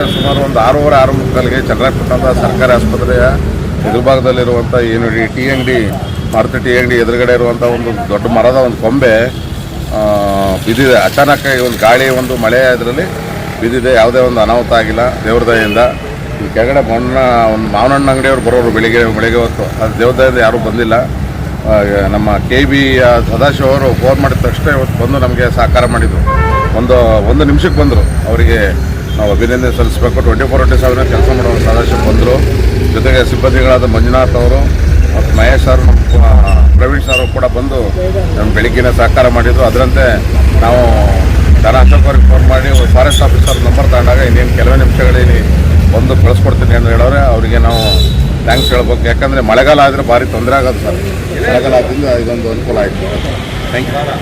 ಸುಮಾರು ಒಂದು 6:30 ಚನ್ನರಾಯಪಟ್ಟಣದ ಸರ್ಕಾರಿ ಆಸ್ಪತ್ರೆಯ ಎದುರುಭಾಗದಲ್ಲಿರುವಂಥ ಏನು ಟೀ ಅಂಗಡಿ ಮಾರುತಿ ಟೀ ಅಂಗಡಿ ಎದುರುಗಡೆ ಇರುವಂಥ ಒಂದು ದೊಡ್ಡ ಮರದ ಒಂದು ಕೊಂಬೆ ಬಿದ್ದಿದೆ. ಅಚಾನಕ್ಕಾಗಿ ಒಂದು ಗಾಳಿ ಒಂದು ಮಳೆ ಇದರಲ್ಲಿ ಬಿದ್ದಿದೆ. ಯಾವುದೇ ಒಂದು ಅನಾಹುತ ಆಗಿಲ್ಲ ದೇವ್ರ ದಯೆಯಿಂದ. ಈ ಕೆಳಗಡೆ ಒಂದು ಮಾವನಣ್ಣ ಅಂಗಡಿಯವರು ಬರೋರು ಬೆಳಿಗ್ಗೆ ಹೊತ್ತು, ಅದು ದೇವ್ರ ದಯೆಯಿಂದ ಯಾರೂ ಬಂದಿಲ್ಲ. ನಮ್ಮ KB ಸದಾಶಿವ ಅವರು ಫೋನ್ ಮಾಡಿದ ತಕ್ಷಣ ಇವತ್ತು ಬಂದು ನಮಗೆ ಸಹಕಾರ ಮಾಡಿದರು. ಒಂದು ನಿಮಿಷಕ್ಕೆ ಬಂದರು. ಅವರಿಗೆ ನಾವು ಅಭಿನಂದನೆ ಸಲ್ಲಿಸಬೇಕು. 24/7 ಕೆಲಸ ಮಾಡೋ ಸದಾಶಿವ ಬಂದರು. ಜೊತೆಗೆ ಸಿಬ್ಬಂದಿಗಳಾದ ಮಂಜುನಾಥ್ ಅವರು ಮತ್ತು ಮಹೇಶ್ ಅವರು, ಪ್ರವೀಣ್ ಸರ್ ಕೂಡ ಬಂದು ನಮ್ಮ ಬೆಳಿಗ್ಗೆನೇ ಸಹಕಾರ ಮಾಡಿದರು. ಅದರಂತೆ ನಾವು ಜನ ಅಶೋಕ್ ಅವ್ರಿಗೆ ಫೋನ್ ಮಾಡಿ ಫಾರೆಸ್ಟ್ ಆಫೀಸರ್ ನಂಬರ್ ತಗೊಂಡಾಗ ಇನ್ನೇನು ಕೆಲವೇ ನಿಮಿಷಗಳಲ್ಲಿ ಬಂದು ಕಳಿಸ್ಕೊಡ್ತೀನಿ ಅಂತ ಹೇಳೋರೆ. ಅವರಿಗೆ ನಾವು ಥ್ಯಾಂಕ್ಸ್ ಹೇಳ್ಬೇಕು. ಯಾಕಂದರೆ ಮಳೆಗಾಲ ಆದರೆ ಭಾರಿ ತೊಂದರೆ ಆಗೋದು ಸರ್. ಮಳೆಗಾಲ ಆದ್ದರಿಂದ ಇದೊಂದು ಅನುಕೂಲ ಆಯಿತು. Thank you.